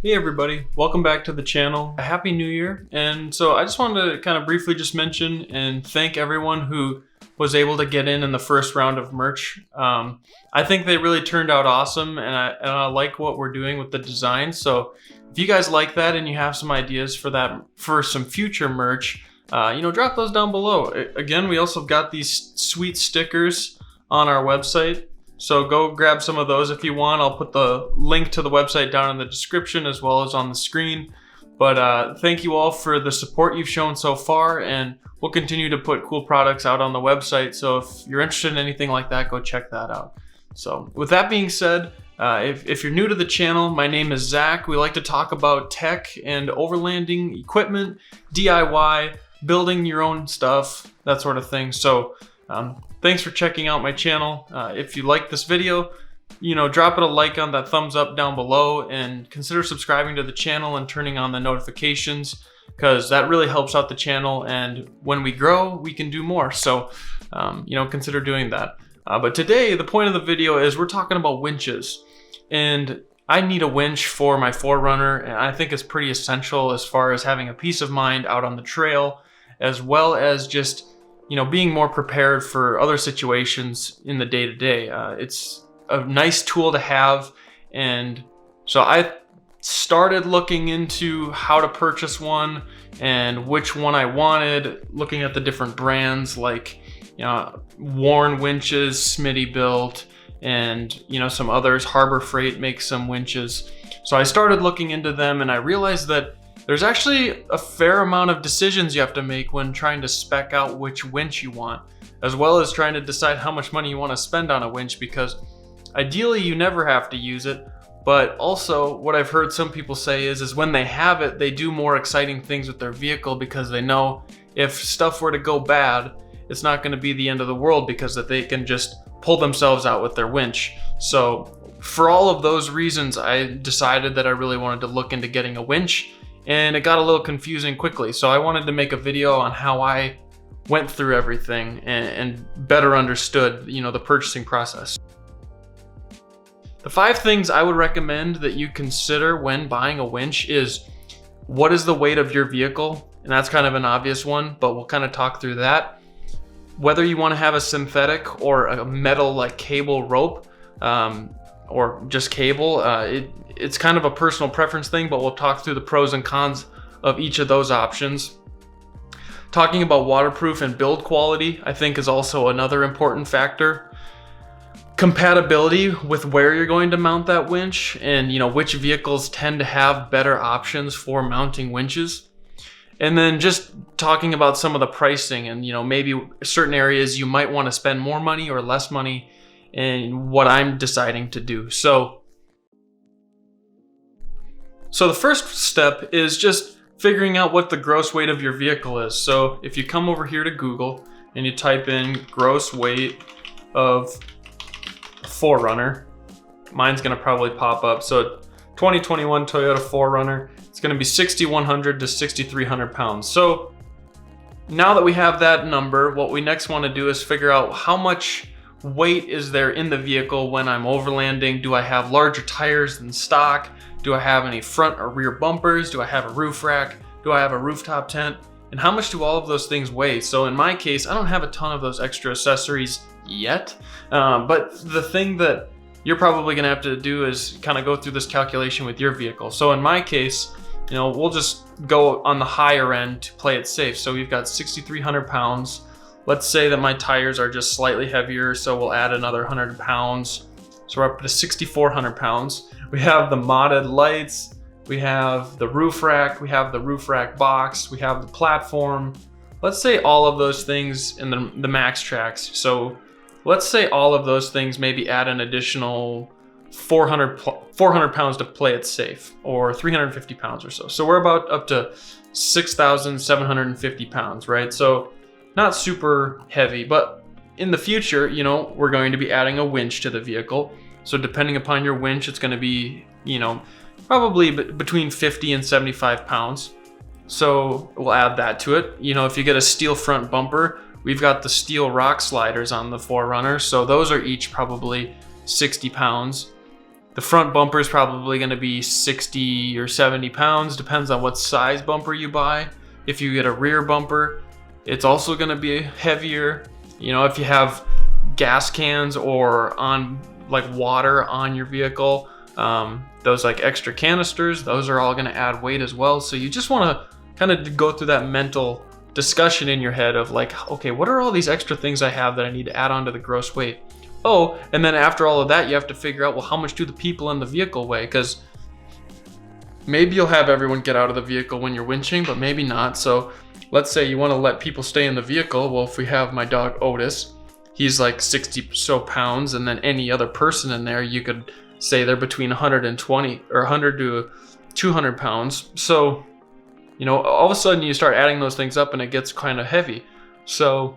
Hey everybody, welcome back to the channel. A happy new year. And so I just wanted to kind of briefly just mention and thank everyone who was able to get in the first round of merch. I think they really turned out awesome, and I like what we're doing with the design. So if you guys like that and you have some ideas for some future merch, drop those down below. Again, we also got these sweet stickers on our website. So go grab some of those if you want. I'll put the link to the website down in the description as well as on the screen. But thank you all for the support you've shown so far, and we'll continue to put cool products out on the website. So if you're interested in anything like that, go check that out. So with that being said, if you're new to the channel, my name is Zach. We like to talk about tech and overlanding equipment, DIY, building your own stuff, that sort of thing. So thanks for checking out my channel. If you like this video, drop it a like on that thumbs up down below, and consider subscribing to the channel and turning on the notifications, because that really helps out the channel, and when we grow, we can do more. So, consider doing that. But today, the point of the video is we're talking about winches, and I need a winch for my 4Runner, and I think it's pretty essential as far as having a peace of mind out on the trail, as well as just being more prepared for other situations in the day-to-day. It's a nice tool to have, and so I started looking into how to purchase one and which one I wanted, looking at the different brands like Warren Winches, Smittybilt, and some others. Harbor Freight makes some winches. So I started looking into them, and I realized that there's actually a fair amount of decisions you have to make when trying to spec out which winch you want, as well as trying to decide how much money you want to spend on a winch, because ideally you never have to use it. But also what I've heard some people say is when they have it, they do more exciting things with their vehicle, because they know if stuff were to go bad, it's not going to be the end of the world, because that they can just pull themselves out with their winch. So for all of those reasons, I decided that I really wanted to look into getting a winch. And it got a little confusing quickly. So I wanted to make a video on how I went through everything and better understood, the purchasing process. The 5 things I would recommend that you consider when buying a winch is, what is the weight of your vehicle? And that's kind of an obvious one, but we'll kind of talk through that. Whether you want to have a synthetic or a metal like cable rope, or just cable, it's kind of a personal preference thing, but we'll talk through the pros and cons of each of those options. Talking about waterproof and build quality, I think, is also another important factor. Compatibility with where you're going to mount that winch, and which vehicles tend to have better options for mounting winches. And then just talking about some of the pricing, and maybe certain areas you might want to spend more money or less money, and what I'm deciding to do. So the first step is just figuring out what the gross weight of your vehicle is. So if you come over here to Google and you type in gross weight of 4Runner, mine's gonna probably pop up. So 2021 Toyota 4Runner, it's gonna be 6,100 to 6,300 pounds. So now that we have that number, what we next wanna do is figure out how much weight is there in the vehicle when I'm overlanding. Do I have larger tires than stock? Do I have any front or rear bumpers? Do I have a roof rack? Do I have a rooftop tent? And how much do all of those things weigh? So in my case, I don't have a ton of those extra accessories yet, but the thing that you're probably gonna have to do is kind of go through this calculation with your vehicle. So in my case, we'll just go on the higher end to play it safe. So we've got 6,300 pounds. Let's say that my tires are just slightly heavier, so we'll add another 100 pounds. So we're up to 6,400 pounds. We have the modded lights, we have the roof rack, we have the roof rack box, we have the platform. Let's say all of those things in the max tracks. So let's say all of those things maybe add an additional 400 pounds to play it safe, or 350 pounds or so. So we're about up to 6,750 pounds, right? So not super heavy, but in the future, we're going to be adding a winch to the vehicle. So depending upon your winch, it's going to be, probably between 50 and 75 pounds. So we'll add that to it. If you get a steel front bumper, we've got the steel rock sliders on the 4Runner. So those are each probably 60 pounds. The front bumper is probably going to be 60 or 70 pounds, depends on what size bumper you buy. If you get a rear bumper, it's also going to be heavier. You know, if you have gas cans or on like water on your vehicle, those like extra canisters, those are all going to add weight as well. So you just want to kind of go through that mental discussion in your head of like, okay, what are all these extra things I have that I need to add on to the gross weight? Oh, and then after all of that, you have to figure out, well, how much do the people in the vehicle weigh? Because maybe you'll have everyone get out of the vehicle when you're winching, but maybe not. So let's say you want to let people stay in the vehicle. Well, if we have my dog Otis, he's like 60 so pounds, and then any other person in there, you could say they're between 120 or 100 to 200 pounds. So, you know, all of a sudden you start adding those things up and it gets kind of heavy. So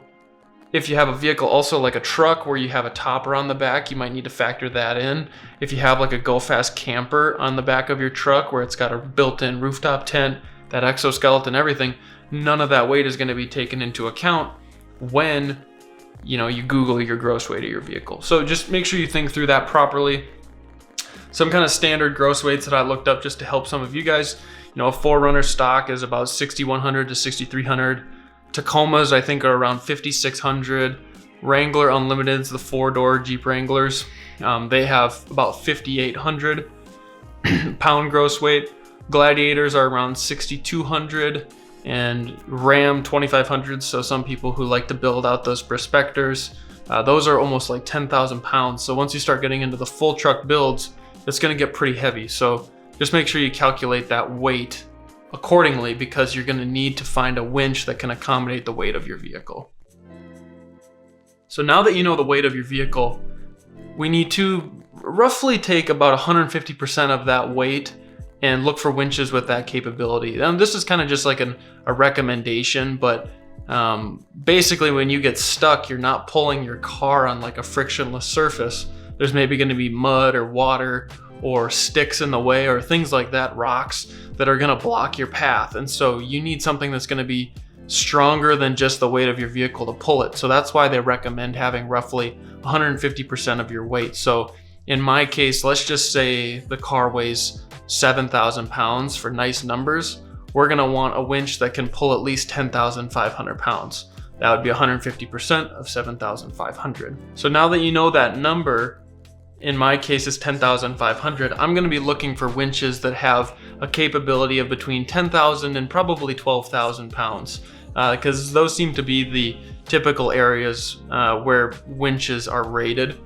if you have a vehicle also like a truck where you have a topper on the back, you might need to factor that in. If you have like a Go Fast camper on the back of your truck where it's got a built-in rooftop tent, that exoskeleton, everything, none of that weight is going to be taken into account when, you know, you Google your gross weight of your vehicle. So just make sure you think through that properly. Some kind of standard gross weights that I looked up just to help some of you guys. You know, a 4Runner stock is about 6,100 to 6,300. Tacomas, I think, are around 5,600. Wrangler Unlimiteds, the 4-door Jeep Wranglers, they have about 5,800 pound gross weight. Gladiators are around 6,200, and Ram 2,500. So some people who like to build out those Prospectors, those are almost like 10,000 pounds. So once you start getting into the full truck builds, it's going to get pretty heavy. So just make sure you calculate that weight accordingly, because you're going to need to find a winch that can accommodate the weight of your vehicle. So now that you know the weight of your vehicle, we need to roughly take about 150% of that weight and look for winches with that capability. And this is kind of just like a recommendation, but basically when you get stuck, you're not pulling your car on like a frictionless surface. There's maybe going to be mud or water or sticks in the way or things like that, rocks that are going to block your path. And so you need something that's going to be stronger than just the weight of your vehicle to pull it. So that's why they recommend having roughly 150% of your weight. So in my case, let's just say the car weighs 7,000 pounds for nice numbers. We're going to want a winch that can pull at least 10,500 pounds. That would be 150% of 7,500. So now that you know that number, in my case is 10,500, I'm going to be looking for winches that have a capability of between 10,000 and probably 12,000 pounds, because those seem to be the typical areas where winches are rated.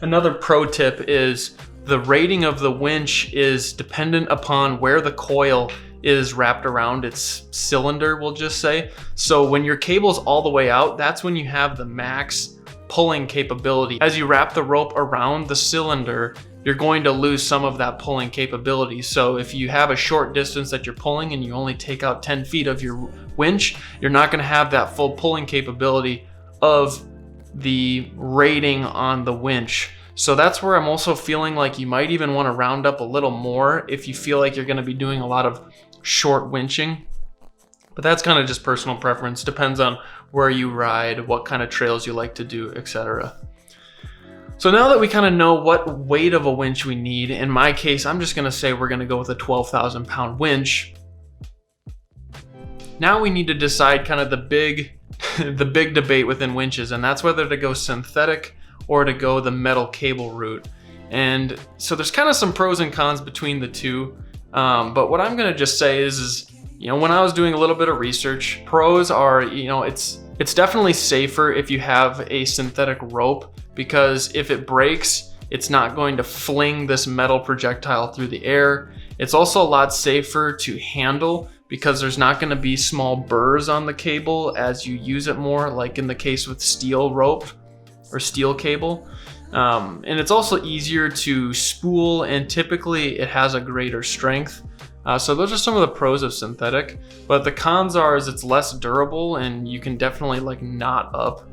Another pro tip is the rating of the winch is dependent upon where the coil is wrapped around its cylinder, we'll just say. So when your cable's all the way out, that's when you have the max pulling capability. As you wrap the rope around the cylinder, you're going to lose some of that pulling capability. So if you have a short distance that you're pulling and you only take out 10 feet of your winch, you're not going to have that full pulling capability of the rating on the winch. So that's where I'm also feeling like you might even want to round up a little more if you feel like you're going to be doing a lot of short winching. But that's kind of just personal preference. Depends on where you ride, what kind of trails you like to do, etc. So now that we kind of know what weight of a winch we need, in my case, I'm just going to say we're going to go with a 12,000 pound winch. Now we need to decide kind of the big debate within winches, and that's whether to go synthetic or to go the metal cable route. And so there's kind of some pros and cons between the two. But what I'm going to just say is, you know, when I was doing a little bit of research, pros are, you know, it's definitely safer if you have a synthetic rope, because if it breaks, it's not going to fling this metal projectile through the air. It's also a lot safer to handle because there's not going to be small burrs on the cable as you use it more, like in the case with steel rope or steel cable. And it's also easier to spool, and typically it has a greater strength. So those are some of the pros of synthetic, but the cons are is it's less durable, and you can definitely like knot up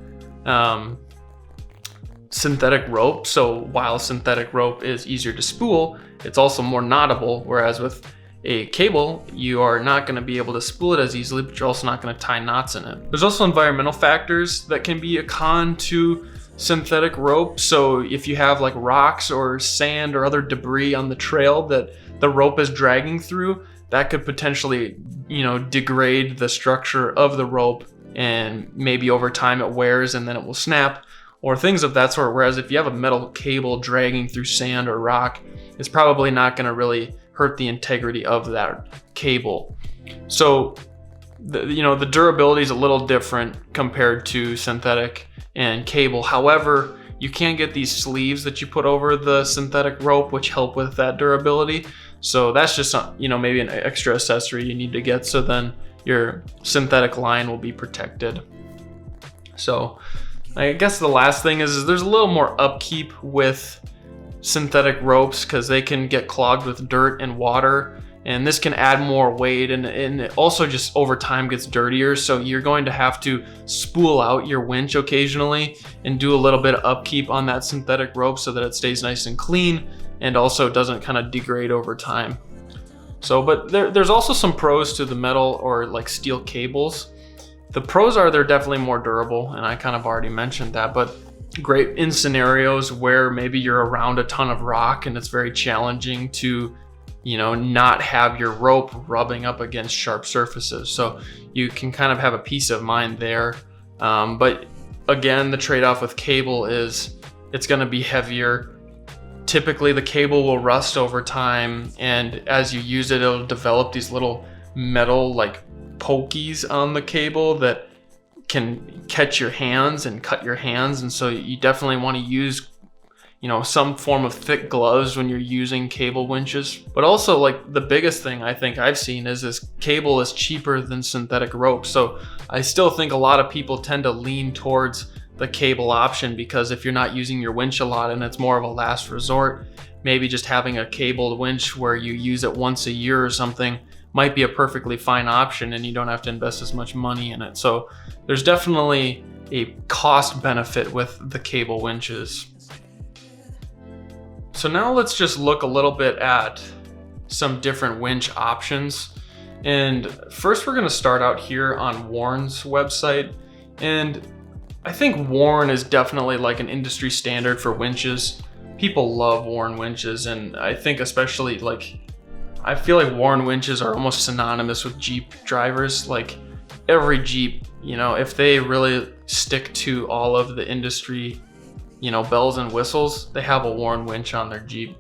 synthetic rope. So while synthetic rope is easier to spool, it's also more knottable, whereas with a cable, you are not going to be able to spool it as easily, but you're also not going to tie knots in it. There's also environmental factors that can be a con to synthetic rope. So if you have like rocks or sand or other debris on the trail that the rope is dragging through, that could potentially, degrade the structure of the rope, and maybe over time it wears and then it will snap, or things of that sort. Whereas if you have a metal cable dragging through sand or rock, it's probably not going to really hurt the integrity of that cable. So the durability is a little different compared to synthetic and cable. However, you can get these sleeves that you put over the synthetic rope, which help with that durability. So that's just maybe an extra accessory you need to get, so then your synthetic line will be protected. So I guess the last thing is there's a little more upkeep with synthetic ropes, because they can get clogged with dirt and water, and this can add more weight, and it also just over time gets dirtier. So you're going to have to spool out your winch occasionally and do a little bit of upkeep on that synthetic rope so that it stays nice and clean and also doesn't kind of degrade over time. So, but there's also some pros to the metal or like steel cables. The pros are they're definitely more durable, and I kind of already mentioned that, but great in scenarios where maybe you're around a ton of rock and it's very challenging to not have your rope rubbing up against sharp surfaces. So you can kind of have a peace of mind there. But again, the trade-off with cable is it's going to be heavier. Typically the cable will rust over time, and as you use it, it'll develop these little metal like pokies on the cable that can catch your hands and cut your hands. And so you definitely want to use some form of thick gloves when you're using cable winches. But also, like, the biggest thing I think I've seen is this cable is cheaper than synthetic rope. So I still think a lot of people tend to lean towards the cable option, because if you're not using your winch a lot and it's more of a last resort, maybe just having a cabled winch where you use it once a year or something might be a perfectly fine option, and you don't have to invest as much money in it. So there's definitely a cost benefit with the cable winches. So now let's just look a little bit at some different winch options. And first we're gonna start out here on Warren's website. And I think Warren is definitely like an industry standard for winches. People love Warren winches, and I think especially I feel like Warren winches are almost synonymous with Jeep drivers. Like every Jeep, if they really stick to all of the industry bells and whistles, they have a Warren winch on their Jeep.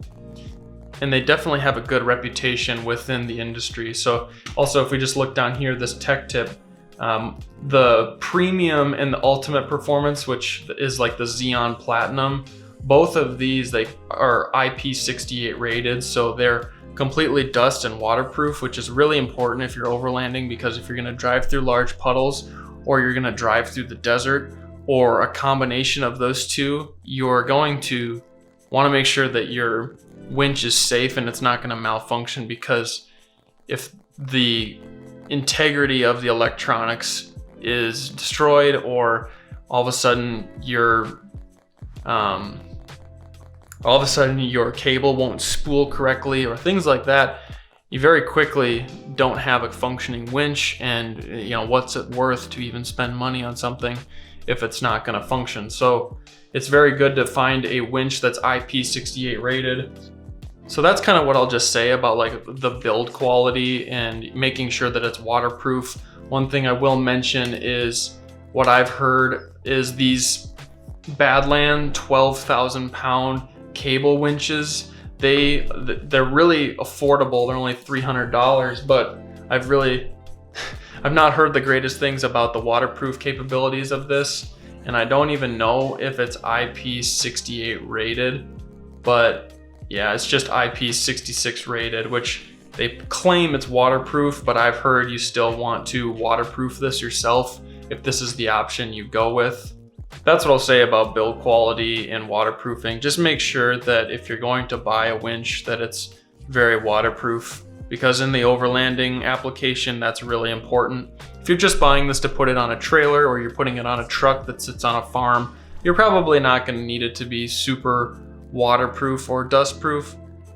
And they definitely have a good reputation within the industry. So also, if we just look down here, this tech tip, the premium and the ultimate performance, which is like the Xeon Platinum, both of these, they are IP68 rated. So they're completely dust and waterproof, which is really important if you're overlanding, because if you're gonna drive through large puddles, or you're gonna drive through the desert, or a combination of those two, you're going to want to make sure that your winch is safe and it's not going to malfunction, because if the integrity of the electronics is destroyed, or all of a sudden your cable won't spool correctly or things like that, you very quickly don't have a functioning winch. And what's it worth to even spend money on something if it's not going to function? So it's very good to find a winch that's IP68 rated. So that's kind of what I'll just say about like the build quality and making sure that it's waterproof. One thing I will mention is what I've heard is these Badland 12,000 pound cable winches, they're really affordable. They're only $300, but I've not heard the greatest things about the waterproof capabilities of this, and I don't even know if it's IP68 rated, but yeah, it's just IP66 rated, which they claim it's waterproof, but I've heard you still want to waterproof this yourself if this is the option you go with. That's what I'll say about build quality and waterproofing. Just make sure that if you're going to buy a winch that it's very waterproof, because in the overlanding application, that's really important. If you're just buying this to put it on a trailer, or you're putting it on a truck that sits on a farm, you're probably not going to need it to be super waterproof or dustproof.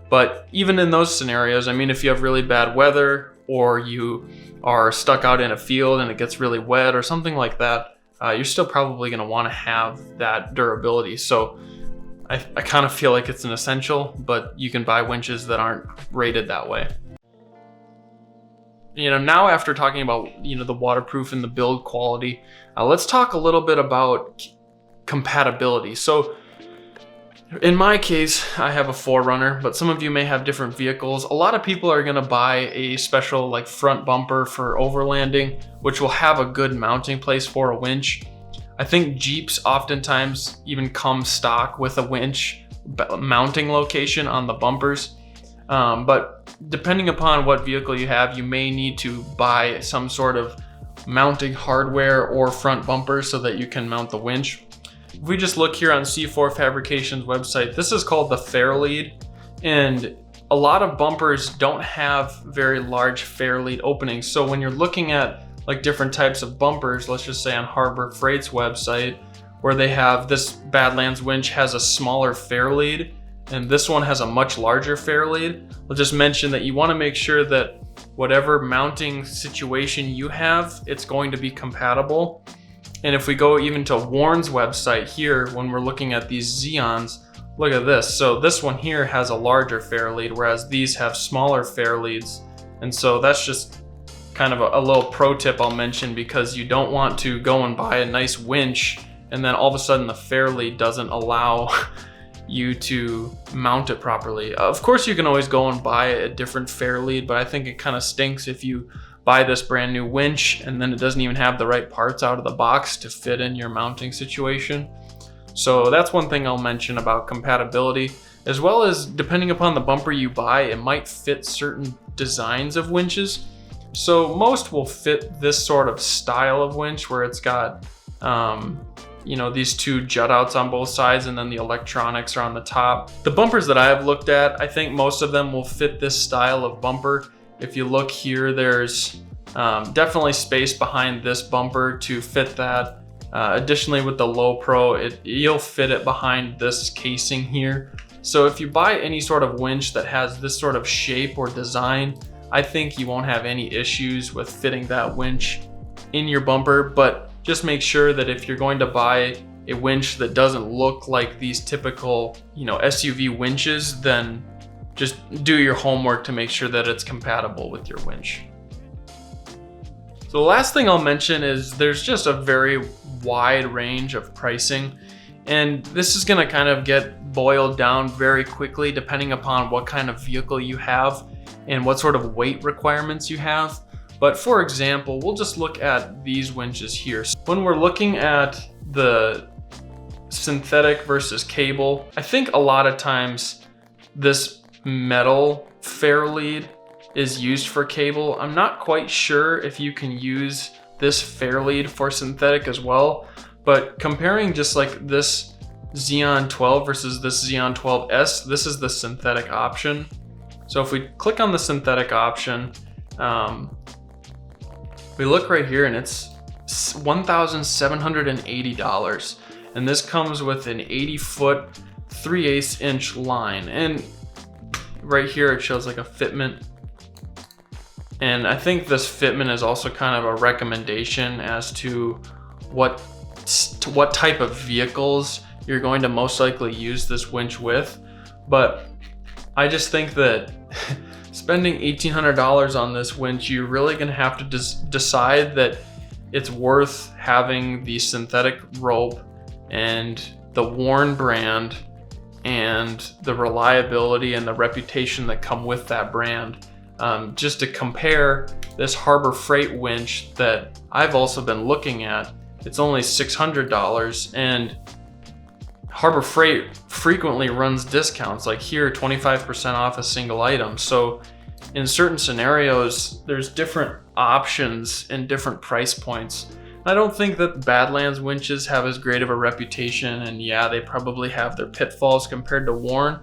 But even in those scenarios, I mean, if you have really bad weather, or you are stuck out in a field and it gets really wet or something like that, you're still probably going to want to have that durability. So I kind of feel like it's an essential, but you can buy winches that aren't rated that way. Now after talking about, the waterproof and the build quality, let's talk a little bit about compatibility. So in my case, I have a 4Runner, but some of you may have different vehicles. A lot of people are going to buy a special like front bumper for overlanding, which will have a good mounting place for a winch. I think Jeeps oftentimes even come stock with a winch mounting location on the bumpers. But depending upon what vehicle you have, you may need to buy some sort of mounting hardware or front bumper so that you can mount the winch. If we just look here on C4 Fabrication's website, this is called the Fairlead, and a lot of bumpers don't have very large Fairlead openings. So when you're looking at like different types of bumpers, let's just say on Harbor Freight's website, where they have this Badlands winch has a smaller Fairlead, and this one has a much larger Fairlead. I'll just mention that you want to make sure that whatever mounting situation you have, it's going to be compatible. And if we go even to Warren's website here, when we're looking at these Xeons, look at this. So this one here has a larger Fairlead, whereas these have smaller Fairleads. And so that's just kind of a little pro tip I'll mention, because you don't want to go and buy a nice winch and then all of a sudden the Fairlead doesn't allow you to mount it properly. Of course, you can always go and buy a different Fairlead, but I think it kind of stinks if you buy this brand new winch and then it doesn't even have the right parts out of the box to fit in your mounting situation. So that's one thing I'll mention about compatibility, as well as depending upon the bumper you buy, it might fit certain designs of winches. So most will fit this sort of style of winch where it's got these two jut outs on both sides and then the electronics are on the top. The bumpers that I have looked at, I think most of them will fit this style of bumper. If you look here, there's definitely space behind this bumper to fit that. Additionally, with the Low Pro, you'll fit it behind this casing here. So if you buy any sort of winch that has this sort of shape or design, I think you won't have any issues with fitting that winch in your bumper. But just make sure that if you're going to buy a winch that doesn't look like these typical, SUV winches, then just do your homework to make sure that it's compatible with your winch. So the last thing I'll mention is there's just a very wide range of pricing, and this is going to kind of get boiled down very quickly depending upon what kind of vehicle you have and what sort of weight requirements you have. But for example, we'll just look at these winches here. So when we're looking at the synthetic versus cable, I think a lot of times this metal Fairlead is used for cable. I'm not quite sure if you can use this Fairlead for synthetic as well, but comparing just like this Xeon 12 versus this Xeon 12S, this is the synthetic option. So if we click on the synthetic option, we look right here and it's $1,780. And this comes with an 80-foot 3/8 inch line. And right here it shows like a fitment. And I think this fitment is also kind of a recommendation as to what type of vehicles you're going to most likely use this winch with. But I just think that spending $1,800 on this winch, you're really going to have to decide that it's worth having the synthetic rope and the Warren brand and the reliability and the reputation that come with that brand. Just to compare this Harbor Freight winch that I've also been looking at, it's only $600, and Harbor Freight frequently runs discounts, like here 25% off a single item. So in certain scenarios, there's different options and different price points. I don't think that Badlands winches have as great of a reputation, and yeah, they probably have their pitfalls compared to Warren,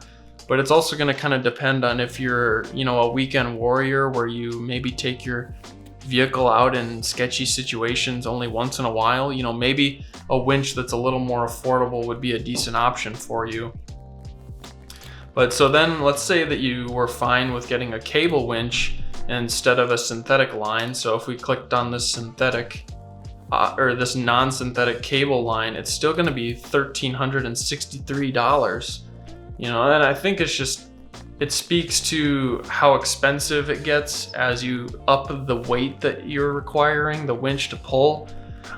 but it's also going to kind of depend on if you're, a weekend warrior where you maybe take your vehicle out in sketchy situations only once in a while. Maybe a winch that's a little more affordable would be a decent option for you. But so then let's say that you were fine with getting a cable winch instead of a synthetic line. So if we clicked on this synthetic, or this non-synthetic cable line, it's still going to be $1,363. You know, and I think it's just, it speaks to how expensive it gets as you up the weight that you're requiring the winch to pull.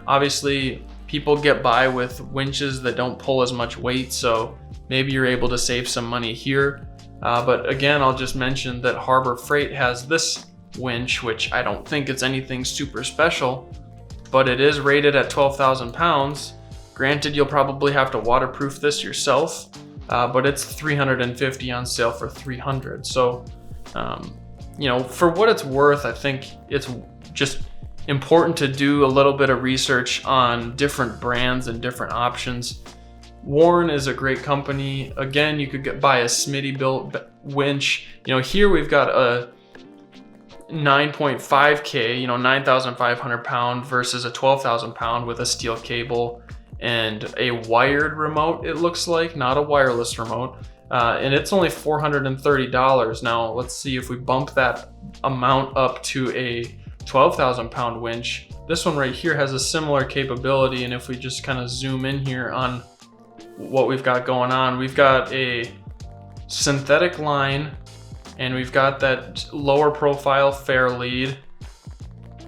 Obviously, people get by with winches that don't pull as much weight, so maybe you're able to save some money here. But again, I'll just mention that Harbor Freight has this winch, which I don't think it's anything super special, but it is rated at 12,000 pounds. Granted, you'll probably have to waterproof this yourself, but it's $350 on sale for $300. So, you know, for what it's worth, I think it's just important to do a little bit of research on different brands and different options. Warn is a great company. Again, you could buy a Smittybilt winch. You know, here we've got a 9.5K, you know, 9,500 pound versus a 12,000 pound with a steel cable and a wired remote, it looks like, not a wireless remote. And it's only $430. Now, let's see if we bump that amount up to a 12,000 pound winch. This one right here has a similar capability, and if we just kind of zoom in here on what we've got going on, we've got a synthetic line, and we've got that lower profile fair lead,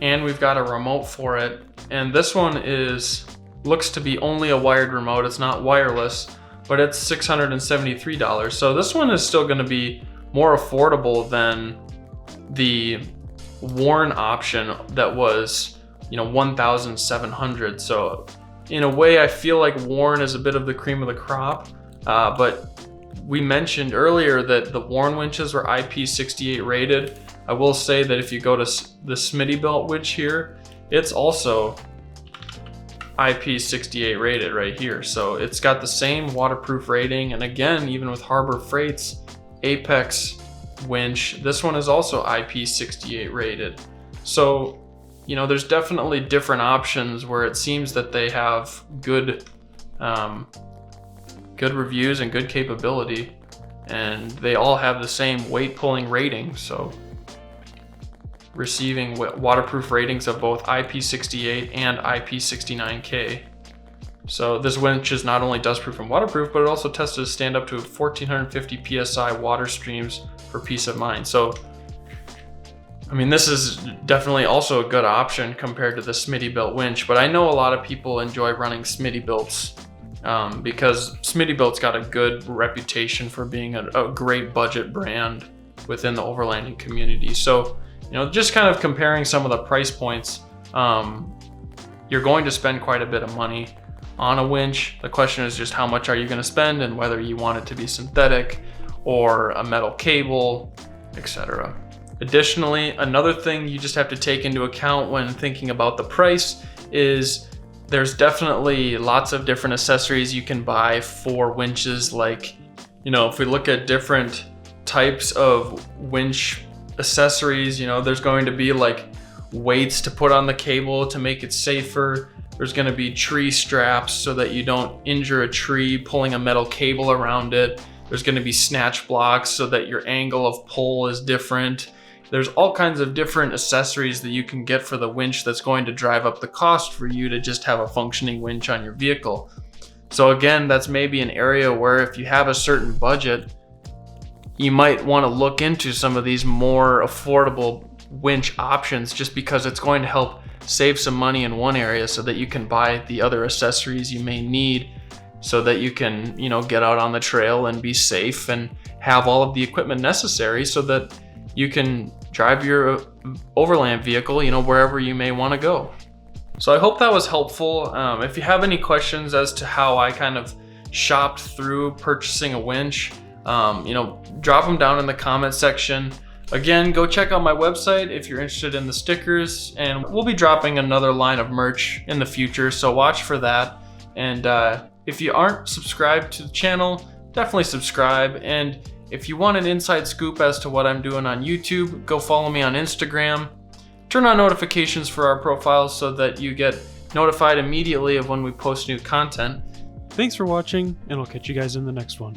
and we've got a remote for it. And this one looks to be only a wired remote. It's not wireless, but it's $673. So this one is still going to be more affordable than the Warn option that was, you know, $1,700. So in a way, I feel like Warn is a bit of the cream of the crop, but we mentioned earlier that the Warn winches were IP68 rated. I will say that if you go to the Smittybilt winch here, it's also IP68 rated right here. So it's got the same waterproof rating. And again, even with Harbor Freight's Apex winch, this one is also IP68 rated. So, you know, there's definitely different options where it seems that they have good reviews and good capability, and they all have the same weight pulling rating. So receiving waterproof ratings of both IP68 and IP69K. So this winch is not only dustproof and waterproof, but it also tested to stand up to 1450 PSI water streams for peace of mind. So, I mean, this is definitely also a good option compared to the Smittybilt winch, but I know a lot of people enjoy running Smittybilts because Smittybilt's got a good reputation for being a great budget brand within the overlanding community. So, you know, just kind of comparing some of the price points, you're going to spend quite a bit of money on a winch. The question is just how much are you going to spend and whether you want it to be synthetic or a metal cable, etc. Additionally, another thing you just have to take into account when thinking about the price is there's definitely lots of different accessories you can buy for winches. Like, you know, if we look at different types of winch accessories, you know, there's going to be like weights to put on the cable to make it safer. There's going to be tree straps so that you don't injure a tree pulling a metal cable around it. There's going to be snatch blocks so that your angle of pull is different. There's all kinds of different accessories that you can get for the winch that's going to drive up the cost for you to just have a functioning winch on your vehicle. So again, that's maybe an area where if you have a certain budget, you might want to look into some of these more affordable winch options, just because it's going to help save some money in one area so that you can buy the other accessories you may need so that you can, you know, get out on the trail and be safe and have all of the equipment necessary so that you can drive your overland vehicle, you know, wherever you may want to go. So I hope that was helpful. If you have any questions as to how I kind of shopped through purchasing a winch, you know, drop them down in the comment section. Again, go check out my website if you're interested in the stickers, and we'll be dropping another line of merch in the future, so watch for that. And if you aren't subscribed to the channel, definitely subscribe. And if you want an inside scoop as to what I'm doing on YouTube, go follow me on Instagram. Turn on notifications for our profiles so that you get notified immediately of when we post new content. Thanks for watching, and I'll catch you guys in the next one.